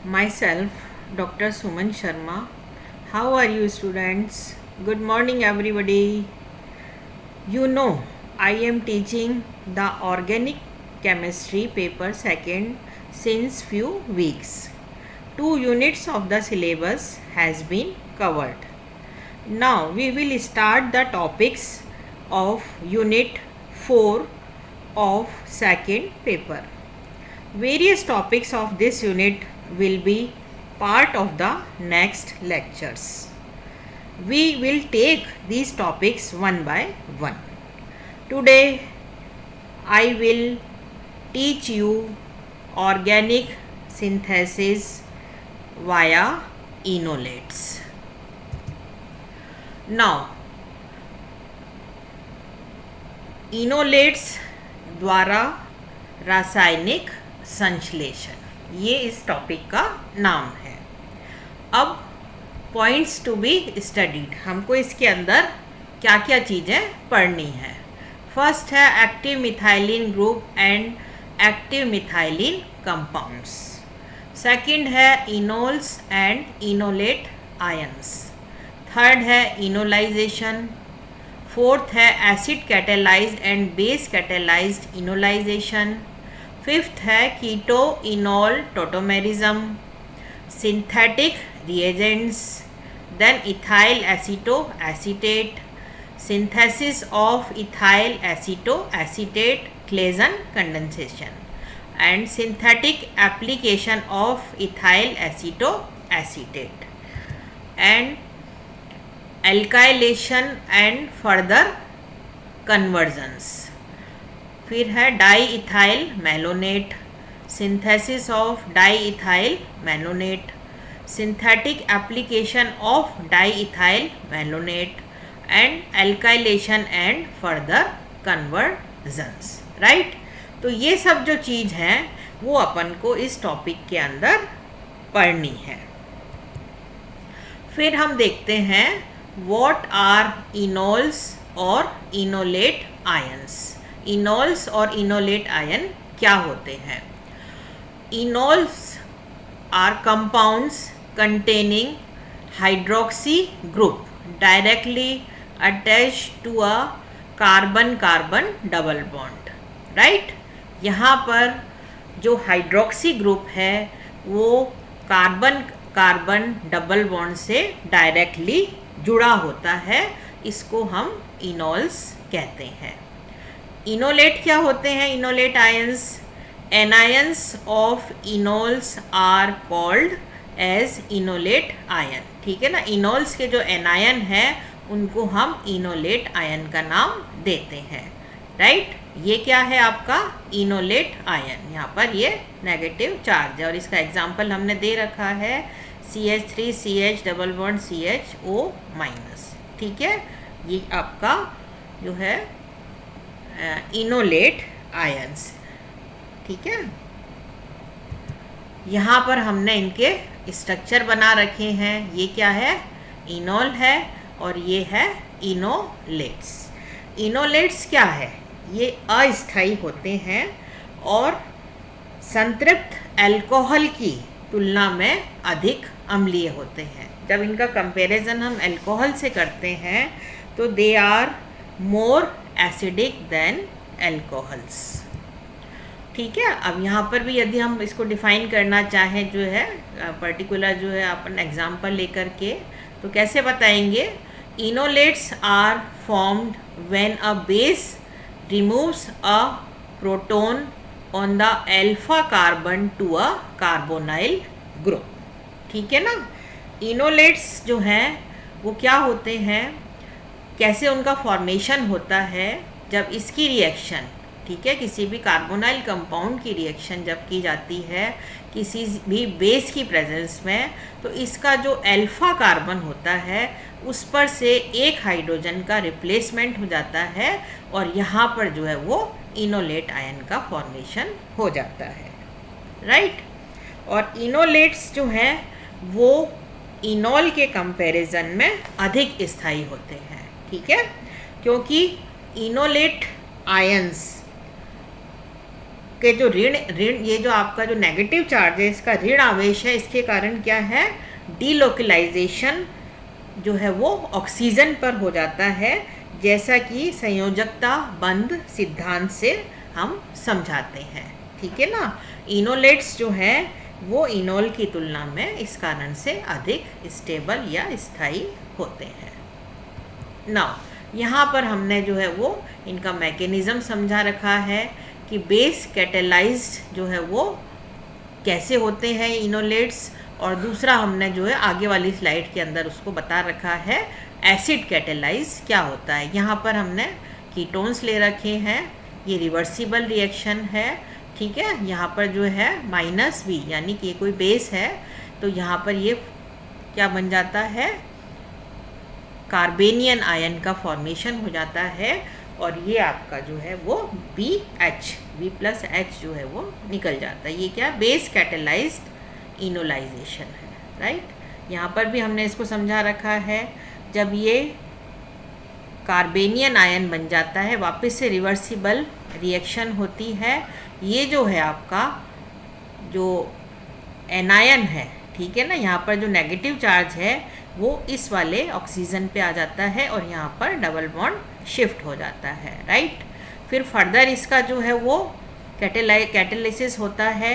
Myself, Dr. Suman Sharma. How are you, students? Good morning, everybody. You know, I am teaching the organic chemistry paper second since few weeks. 2 units of the syllabus has been covered. Now we will start the topics of unit 4 of second paper. Various topics of this unit will be part of the next lectures. We will take these topics one by one. Today I will teach you organic synthesis via enolates. Now, enolates द्वारा रासायनिक संश्लेषण, ये इस topic का नाम है. अब points to be studied, हमको इसके अंदर क्या क्या चीज़ें पढ़नी है. फर्स्ट है active methylene group and active methylene compounds. Second है enols and enolate ions. Third है इनोलाइजेशन. फोर्थ है acid catalysed and base catalysed enolisation. Fifth है keto enol tautomerism. Synthetic reagents. Then ethyl acetoacetate. synthesis of ethyl aceto acetate Claisen condensation and synthetic application of ethyl aceto acetate and alkylation and further conversions. फिर है diethyl malonate. synthesis of diethyl malonate. synthetic application of diethyl malonate and alkylation and further convergence. Right, तो ये सब जो चीज़ हैं वो अपन को इस टॉपिक के अंदर पढ़नी है. फिर हम देखते हैं व्हाट आर इनोल्स और इनोलेट आयंस. इनोल्स और इनोलेट आयन क्या होते हैं? Enols are compounds containing hydroxy group directly attached to a carbon carbon double bond. Right, यहाँ पर जो हाइड्रोक्सी ग्रुप है वो कार्बन-कार्बन डबल बॉन्ड से डायरेक्टली जुड़ा होता है. इसको हम इनोल्स कहते हैं. इनोलेट क्या होते हैं? Enolate ions. Anions of enols are called as enolate ion. ठीक है ना, इनोल्स के जो एनायन है उनको हम इनोलेट आयन का नाम देते हैं. राइट, ये क्या है आपका इनोलेट आयन. यहाँ पर ये नेगेटिव चार्ज है और इसका एग्जाम्पल हमने दे रखा है CH3CH double bond CHO minus. ठीक है, ये आपका जो है इनोलेट आयंस. ठीक है, यहाँ पर हमने इनके स्ट्रक्चर बना रखे हैं. ये क्या है? इनोल है और ये है इनोलेट्स. इनोलेट्स क्या है? ये अस्थायी होते हैं और संतृप्त अल्कोहल की तुलना में अधिक अम्लीय होते हैं. जब इनका कंपैरिजन हम अल्कोहल से करते हैं तो they are more acidic than alcohols. ठीक है, अब यहाँ पर भी यदि हम इसको डिफ़ाइन करना चाहें जो है पर्टिकुलर जो है अपन एग्जांपल लेकर के, तो कैसे बताएंगे? Enolates are formed when a base removes a proton on the alpha carbon to a carbonyl group. ठीक है ना. इनोलेट्स जो हैं वो क्या होते हैं, कैसे उनका फॉर्मेशन होता है? जब इसकी रिएक्शन, ठीक है, किसी भी कार्बोनाइल कंपाउंड की रिएक्शन जब की जाती है किसी भी बेस की प्रेजेंस में, तो इसका जो अल्फा कार्बन होता है उस पर से एक हाइड्रोजन का रिप्लेसमेंट हो जाता है और यहाँ पर जो है वो इनोलेट आयन का फॉर्मेशन हो जाता है. राइट, और इनोलेट्स जो हैं वो इनोल के कंपैरिजन में अधिक स्थायी होते हैं. ठीक है, क्योंकि इनोलेट आयंस के जो ऋण ऋण ये जो आपका जो नेगेटिव चार्ज है इसका ऋण आवेश है, इसके कारण क्या है, डीलोकलाइजेशन जो है वो ऑक्सीजन पर हो जाता है, जैसा कि संयोजकता बंध सिद्धांत से हम समझाते हैं। ठीक है ना। इनोलेट्स जो है वो इनोल की तुलना में इस कारण से अधिक स्टेबल या स्थायी होते हैं। नाउ यहाँ पर हमने जो है वो इनका मैकेनिज़्म समझा रखा है कि बेस कैटेलाइज्ड जो है वो कैसे होते हैं इनोलेट्स, और दूसरा हमने जो है आगे वाली स्लाइड के अंदर उसको बता रखा है एसिड कैटेलाइज क्या होता है। यहाँ पर हमने कीटोन्स ले रखे हैं, ये रिवर्सिबल रिएक्शन है। ठीक है, यहाँ पर जो है माइनस भी, यानी कि कोई बेस है तो यहाँ पर ये क्या बन जाता है, कार्बेनियन आयन का फॉर्मेशन हो जाता है, और ये आपका जो है वो B+ जो है वो निकल जाता है। ये क्या, बेस कैटेलाइज्ड इनोलाइजेशन है, राइट। यहाँ पर भी हमने इसको समझा रखा है, जब ये कार्बेनियन आयन बन जाता है वापस से रिवर्सिबल रिएक्शन होती है। ये जो है आपका जो एनायन है, ठीक है ना, यहाँ पर जो नेगेटिव चार्ज है वो इस वाले ऑक्सीजन पे आ जाता है और यहाँ पर डबल बॉन्ड शिफ्ट हो जाता है, राइट। फिर फर्दर इसका जो है वो कैटेलिसिस होता है,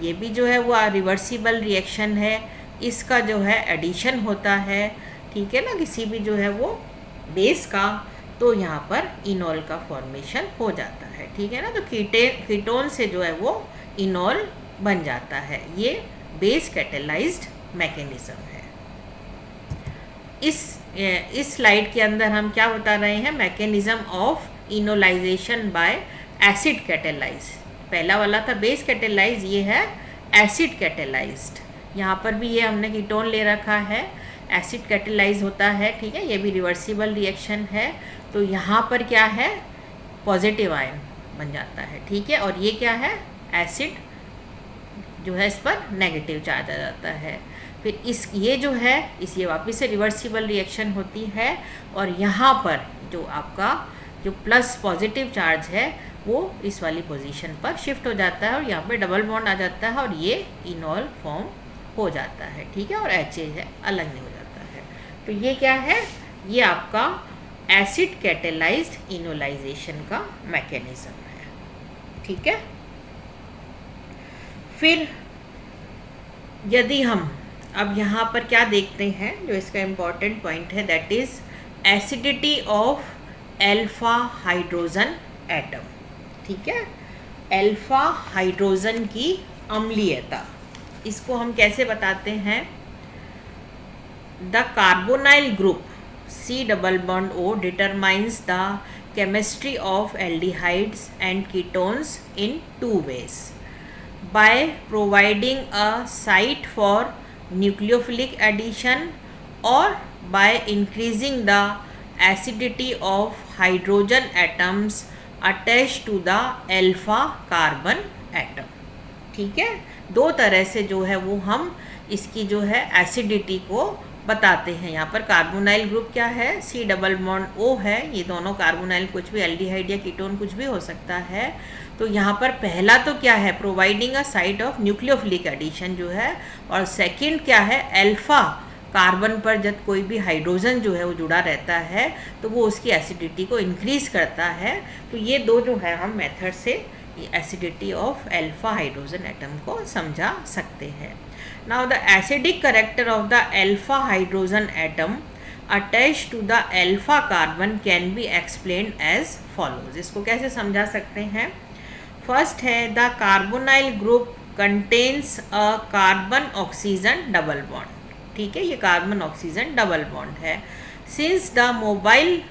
ये भी जो है वो रिवर्सिबल रिएक्शन है, इसका जो है एडिशन होता है, ठीक है ना, किसी भी जो है वो बेस का, तो यहाँ पर इनोल का फॉर्मेशन हो जाता है। ठीक है ना, तो कीटोन से जो है वो इनोल बन जाता है। ये बेस कैटेलाइज्ड मैकेनिज्म है। इस स्लाइड के अंदर हम क्या बता रहे हैं, mechanism of enolisation bye acid catalyse. पहला वाला था बेस कैटेलाइज, ये है एसिड कैटेलाइज्ड। यहाँ पर भी ये हमने कीटोन ले रखा है, एसिड कैटेलाइज होता है, ठीक है, ये भी रिवर्सिबल रिएक्शन है। तो यहाँ पर क्या है, पॉजिटिव आयन बन जाता है, ठीक है, और ये क्या है, एसिड जो है इस पर नेगेटिव चार्ज आ जाता है। फिर ये जो है ये वापस से रिवर्सिबल रिएक्शन होती है, और यहाँ पर जो आपका जो प्लस पॉजिटिव चार्ज है वो इस वाली पोजीशन पर शिफ्ट हो जाता है, और यहाँ पे डबल बॉन्ड आ जाता है और ये इनोल फॉर्म हो जाता है, ठीक है, और HA है अलग नहीं हो जाता है। तो ये क्या है, ये आपका एसिड कैटेलाइज्ड इनोलाइजेशन का मैकेनिज्म है, ठीक है। फिर यदि हम अब यहाँ पर क्या देखते हैं, जो इसका इम्पॉर्टेंट पॉइंट है, that is acidity of alpha hydrogen atom, ठीक है। अल्फा हाइड्रोजन की अम्लीयता, इसको हम कैसे बताते हैं, the carbonyl group C+O determines the chemistry of aldehydes and ketones in two ways: by providing a site for nucleophilic addition or by increasing the acidity of hydrogen atoms attached to the alpha carbon atom। ठीक है, दो तरह से जो है वो हम इसकी जो है एसिडिटी को बताते हैं। यहाँ पर कार्बोनाइल ग्रुप क्या है, C+O है, ये दोनों कार्बोनाइल कुछ भी, एल्डिहाइड या कीटोन कुछ भी हो सकता है। तो यहाँ पर पहला तो क्या है, providing a site of nucleophilic addition जो है, और सेकंड क्या है, अल्फा कार्बन पर जब कोई भी हाइड्रोजन जो है वो जुड़ा रहता है तो वो उसकी एसिडिटी को इंक्रीज करता है। तो ये दो जो है हम मेथड से acidity of alpha hydrogen atom को समझा सकते हैं। Now the acidic character of the alpha hydrogen atom attached to the alpha carbon can be explained as follows. इसको कैसे समझा सकते हैं, फर्स्ट है the carbonyl group contains a carbon oxygen double bond, ठीक है, ये कार्बन ऑक्सीजन डबल बॉन्ड है। Since the mobile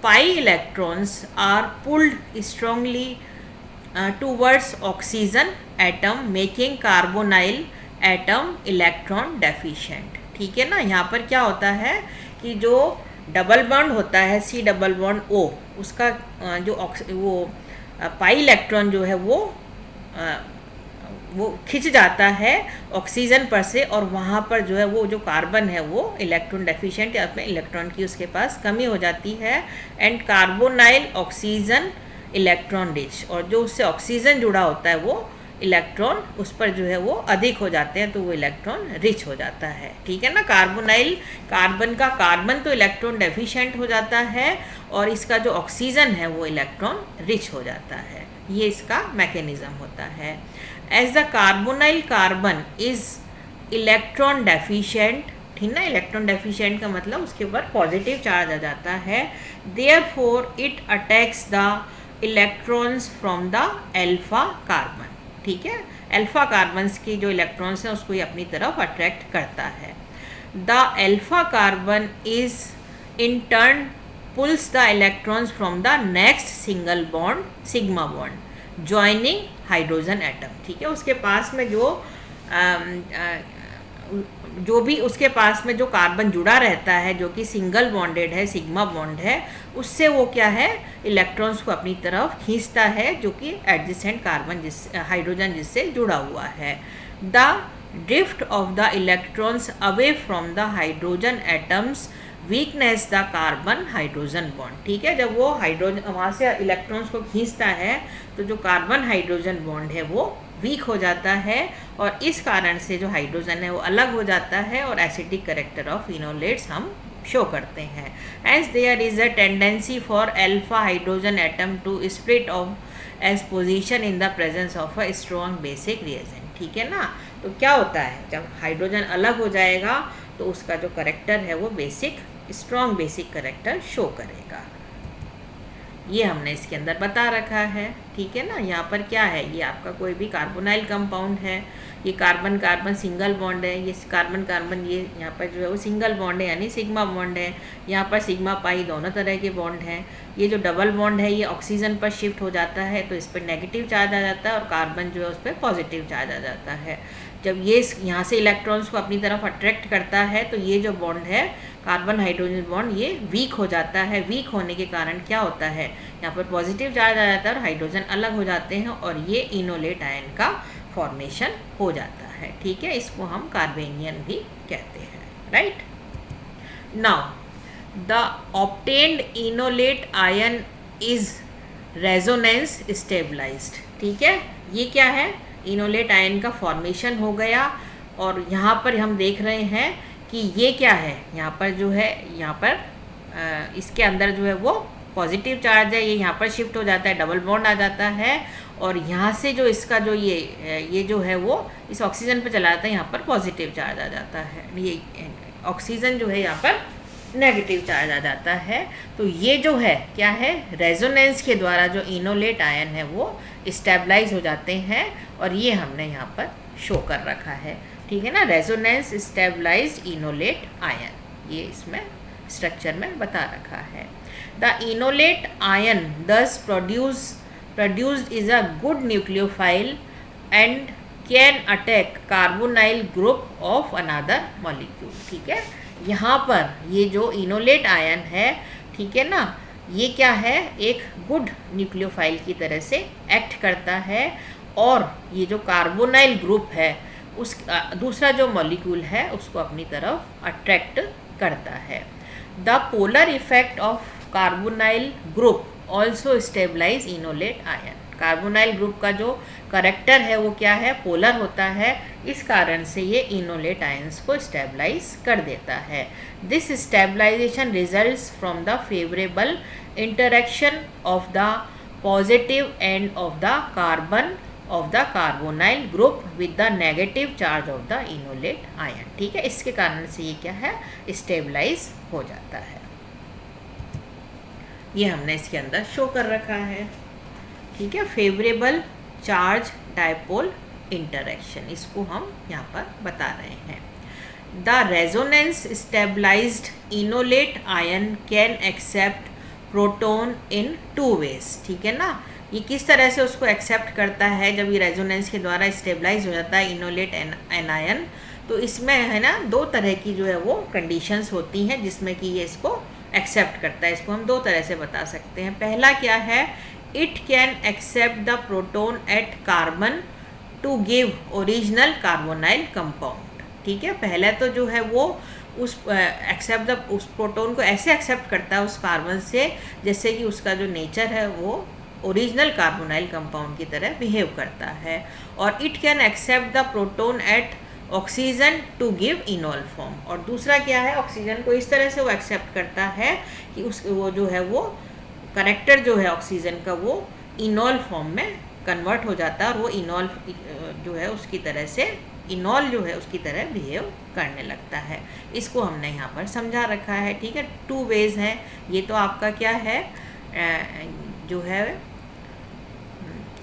pi electrons are pulled strongly towards oxygen atom making carbonyl atom electron deficient, ठीक है ना। यहाँ पर क्या होता है कि जो डबल बॉन्ड होता है C+O, उसका वो पाई इलेक्ट्रॉन जो है वो खिंच जाता है ऑक्सीजन पर से, और वहाँ पर जो है वो जो कार्बन है वो इलेक्ट्रॉन डेफिशिएंट या अपने इलेक्ट्रॉन की उसके पास कमी हो जाती है, and carbonyl oxygen electron rich, और जो उससे ऑक्सीजन जुड़ा होता है वो इलेक्ट्रॉन उस पर जो है वो अधिक हो जाते हैं, तो वो इलेक्ट्रॉन रिच हो जाता है। ठीक है ना। कार्बोनाइल कार्बन तो इलेक्ट्रॉन डेफिशिएंट हो जाता है और इसका जो ऑक्सीजन है वो इलेक्ट्रॉन रिच हो जाता है। ये इसका मैकेनिज्म होता है। As the carbonyl carbon is electron deficient, ठीक ना। इलेक्ट्रॉन डेफिशिएंट का मतलब उसके ऊपर पॉजिटिव चार्ज आ जाता है। Therefore it attacks the electrons from the alpha carbon, ठीक है। अल्फा कार्बन्स की जो इलेक्ट्रॉन्स हैं उसको ये अपनी तरफ अट्रैक्ट करता है। The alpha carbon is in turn pulls the electrons from the next single bond sigma bond joining hydrogen atom, ठीक है। उसके पास में जो भी उसके पास में जो कार्बन जुड़ा रहता है जो कि सिंगल बॉन्डेड है, सिग्मा बॉन्ड है, उससे वो क्या है इलेक्ट्रॉन्स को अपनी तरफ खींचता है जो कि एडजेसेंट कार्बन हाइड्रोजन जिससे जुड़ा हुआ है। The drift of the electrons away from the hydrogen atoms weakness the carbon hydrogen bond, ठीक है। जब वो हाइड्रोजन वहाँ से इलेक्ट्रॉन्स को खींचता है तो जो कार्बन हाइड्रोजन बॉन्ड है वो वीक हो जाता है और इस कारण से जो हाइड्रोजन है वो अलग हो जाता है और एसिडिक करेक्टर ऑफ इनोलेट्स हम शो करते हैं। As there is a tendency for alpha hydrogen atom to split off as position in the presence of a strong basic reagent, ठीक है ना। तो क्या होता है जब हाइड्रोजन अलग हो जाएगा तो उसका जो करेक्टर है वो स्ट्रॉन्ग बेसिक करेक्टर शो करेगा। ये हमने इसके अंदर बता रखा है, ठीक है ना। यहाँ पर क्या है, ये आपका कोई भी कार्बोनाइल कंपाउंड है, ये कार्बन कार्बन सिंगल बॉन्ड है, ये कार्बन कार्बन ये यहाँ पर जो है वो सिंगल बॉन्ड है यानी सिग्मा बॉन्ड है। यहाँ पर सिग्मा पाई दोनों तरह के बॉन्ड हैं। ये जो डबल बॉन्ड है ये ऑक्सीजन पर शिफ्ट हो जाता है तो इस पर नेगेटिव चार्ज आ जाता है और कार्बन जो है उस पर पॉजिटिव चार्ज आ जाता है। जब ये यहाँ से इलेक्ट्रॉन्स को अपनी तरफ अट्रैक्ट करता है तो ये जो बॉन्ड है कार्बन हाइड्रोजन बॉन्ड ये वीक हो जाता है। वीक होने के कारण क्या होता है, यहाँ पर पॉजिटिव चार्ज आ जाता है और हाइड्रोजन अलग हो जाते हैं और ये इनोलेट आयन का फॉर्मेशन हो जाता है, ठीक है। इसको हम कार्बेनियन भी कहते हैं, right. Now the obtained enolate ion is resonance stabilized, ठीक है। ये क्या है, इनोलेट आयन का फॉर्मेशन हो गया और यहाँ पर हम देख रहे हैं कि ये क्या है, यहाँ पर जो है यहाँ पर इसके अंदर जो है वो पॉजिटिव चार्ज है, ये यहाँ पर शिफ्ट हो जाता है, डबल बॉन्ड आ जाता है और यहाँ से जो इसका जो ये जो है वो इस ऑक्सीजन पर चला जाता है, यहाँ पर पॉजिटिव चार्ज आ जाता है। ये ऑक्सीजन जो है यहाँ पर नेगेटिव चार्ज आ जाता है। तो ये जो है क्या है, रेजोनेंस के द्वारा जो इनोलेट आयन है वो स्टेबलाइज हो जाते हैं और ये हमने यहाँ पर शो कर रखा है, ठीक है ना। रेजोनेंस स्टेबलाइज्ड इनोलेट आयन, ये इसमें स्ट्रक्चर में बता रखा है। द इनोलेट आयन दस produced is a good nucleophile and can attack carbonyl group of another molecule, ठीक है। यहाँ पर ये जो इनोलेट आयन है, ठीक है ना, ये क्या है, एक गुड न्यूक्लियोफाइल की तरह से एक्ट करता है और ये जो कार्बोनाइल ग्रुप है उस दूसरा जो मॉलिक्यूल है उसको अपनी तरफ अट्रैक्ट करता है। The polar effect of carbonyl group also stabilize enolate ion. Carbonyl group का जो करेक्टर है वो क्या है, पोलर होता है, इस कारण से ये इनोलेट आयंस को स्टेबलाइज कर देता है। This stabilization results from the favourable interaction of the positive end of the carbon of the carbonyl group with the negative charge of the enolate ion, ठीक है। इसके कारण से ये क्या है, स्टेबलाइज हो जाता है। ये हमने इसके अंदर शो कर रखा है, ठीक है। फेवरेबल चार्ज डायपोल इंटरेक्शन, इसको हम यहाँ पर बता रहे हैं। The resonance stabilized enolate ion can accept proton in 2 ways, ठीक है ना। ये किस तरह से उसको एक्सेप्ट करता है, जब ये रेजोनेंस के द्वारा स्टेबलाइज हो जाता है इनोलेट एनायन, तो इसमें है ना 2 तरह की जो है वो कंडीशंस होती हैं जिसमें कि ये इसको एक्सेप्ट करता है। इसको हम 2 तरह से बता सकते हैं। पहला क्या है, it can accept the proton at carbon to give original carbonyl compound, ठीक है। पहले तो जो है वो उस प्रोटोन को ऐसे एक्सेप्ट करता है उस कार्बन से जैसे कि उसका जो नेचर है वो ओरिजिनल कार्बोनाइल कंपाउंड की तरह बिहेव करता है, और it can accept the proton at oxygen to give enol form. और दूसरा क्या है, ऑक्सीजन को इस तरह से वो एक्सेप्ट करता है कि वो जो है वो करेक्टर जो है ऑक्सीजन का वो इनॉल फॉर्म में कन्वर्ट हो जाता है, और वो इनॉल जो है उसकी तरह से इनॉल जो है उसकी तरह बिहेव करने लगता है। इसको हमने यहाँ पर समझा रखा है, ठीक है। 2 वेज हैं, ये तो आपका क्या है जो है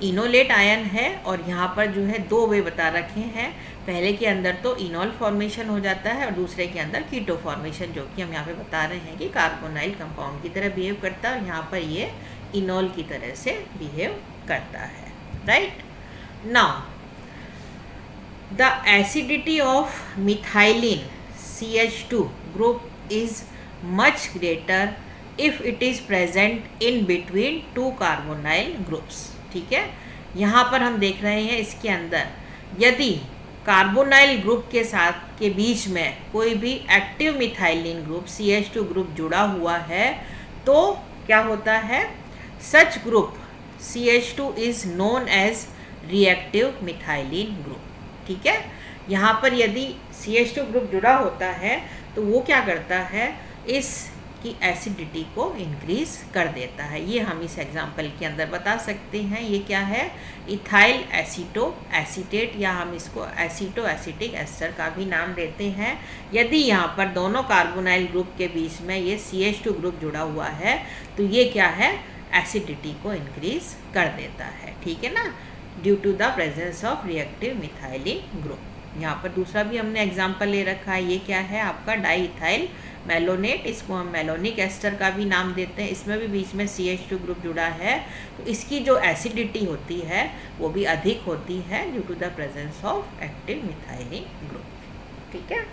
इनोलेट आयन है, और यहाँ पर जो है 2 वे बता रखे हैं। पहले के अंदर तो इनॉल फॉर्मेशन हो जाता है और दूसरे के अंदर कीटो फॉर्मेशन, जो कि हम यहाँ पे बता रहे हैं कि कार्बोनाइल कंपाउंड की तरह बिहेव करता है, और यहाँ पर ये इनॉल की तरह से बिहेव करता है, right. Now the acidity of methylene CH2 group is much greater if it is present in between 2 carbonyl groups, ठीक है। यहाँ पर हम देख रहे हैं इसके अंदर यदि कार्बोनाइल ग्रुप के साथ के बीच में कोई भी active methylene group CH2 group जुड़ा हुआ है तो क्या होता है, such group CH2 is known as reactive methylene group, ठीक है। यहाँ पर यदि CH2 ग्रुप जुड़ा होता है तो वो क्या करता है, इसकी एसिडिटी को इंक्रीज कर देता है। ये हम इस एग्जाम्पल के अंदर बता सकते हैं। ये क्या है, इथाइल एसीटो एसीटेट, या हम इसको एसीटो एसिटिक एस्टर का भी नाम देते हैं। यदि यहाँ पर दोनों कार्बोनाइल ग्रुप के बीच में ये CH2 ग्रुप जुड़ा हुआ है तो ये क्या है, एसिडिटी को इंक्रीज कर देता है, ठीक है ना, due to the presence of reactive methylene group. यहाँ पर दूसरा भी हमने एग्जाम्पल ले रखा है, ये क्या है आपका डाईइथाइल मेलोनेट, इसको हम मेलोनिक एस्टर का भी नाम देते हैं। इसमें भी बीच में CH2 ग्रुप जुड़ा है तो इसकी जो एसिडिटी होती है वो भी अधिक होती है due to the presence of active methylene group, ठीक है।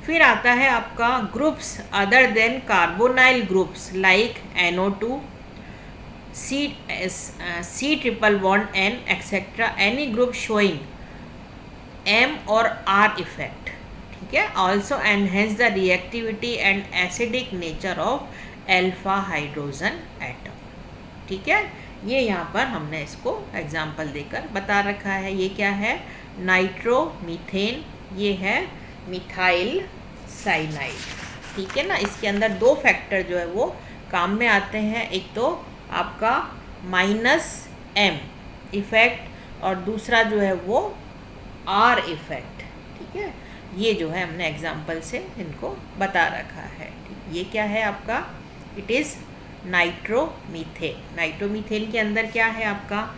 फिर आता है आपका groups other than carbonyl groups like NO2, C triple bond N etc. any group showing M or R effect, ठीक है, also enhance the reactivity and acidic nature of alpha hydrogen atom, ठीक है। ये यहाँ पर हमने इसको एग्जाम्पल देकर बता रखा है। ये क्या है, नाइट्रोमीथेन, ये है मिथाइल साइनाइड, ठीक है ना। इसके अंदर 2 फैक्टर जो है वो काम में आते हैं, एक तो आपका -M इफ़ेक्ट और दूसरा जो है वो R इफ़ेक्ट, ठीक है। ये जो है हमने एग्जाम्पल से इनको बता रखा है। ये क्या है आपका, इट इज़ नाइट्रोमीथेन। नाइट्रोमीथेन के अंदर क्या है आपका,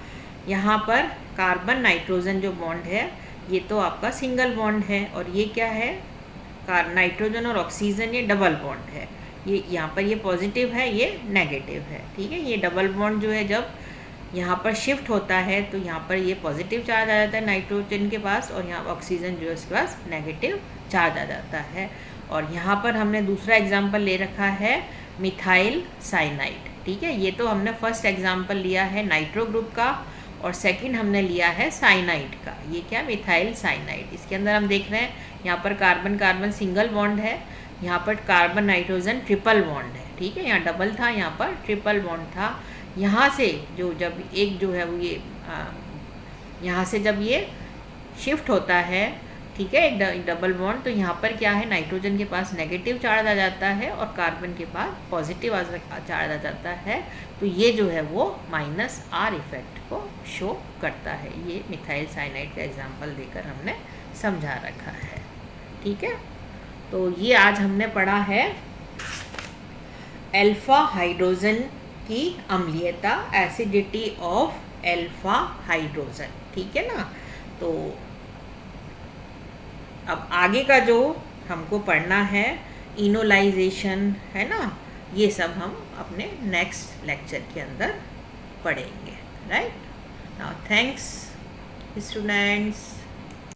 यहाँ पर कार्बन नाइट्रोजन जो बॉन्ड है ये तो आपका सिंगल बॉन्ड है, और ये क्या है, नाइट्रोजन और ऑक्सीजन ये डबल बॉन्ड है। ये यहाँ पर ये पॉजिटिव है, ये नेगेटिव है, ठीक है। ये डबल बॉन्ड जो है जब यहाँ पर शिफ्ट होता है तो यहाँ पर ये पॉजिटिव चार्ज आ जाता है नाइट्रोजन के पास, और यहाँ ऑक्सीजन जो है उसके पास नेगेटिव चार्ज आ जाता है। और यहाँ पर हमने दूसरा एग्जाम्पल ले रखा है मिथाइल साइनाइड, ठीक है। ये तो हमने फर्स्ट एग्जाम्पल लिया है नाइट्रो ग्रुप का, और सेकंड हमने लिया है साइनाइड का। ये क्या, मिथाइल साइनाइड। इसके अंदर हम देख रहे हैं यहाँ पर कार्बन कार्बन सिंगल बॉन्ड है, यहाँ पर कार्बन नाइट्रोजन ट्रिपल बॉन्ड है, ठीक है। यहाँ डबल था, यहाँ पर ट्रिपल बॉन्ड था। यहाँ से जो जब एक जो है वो ये यहाँ से जब ये शिफ्ट होता है, ठीक है, एक डबल बॉन्ड, तो यहाँ पर क्या है, नाइट्रोजन के पास नेगेटिव चार्ज आ जाता है और कार्बन के पास पॉजिटिव चार्ज आ जाता है। तो ये जो है वो -R इफेक्ट को शो करता है। ये मिथाइल साइनाइड का एग्जाम्पल देकर हमने समझा रखा है, ठीक है। तो ये आज हमने पढ़ा है अल्फा हाइड्रोजन की अम्लीयता, एसिडिटी ऑफ अल्फा हाइड्रोजन, ठीक है ना। तो अब आगे का जो हमको पढ़ना है इनोलाइजेशन, है ना, ये सब हम अपने नेक्स्ट लेक्चर के अंदर पढ़ेंगे, राइट। Now thanks students.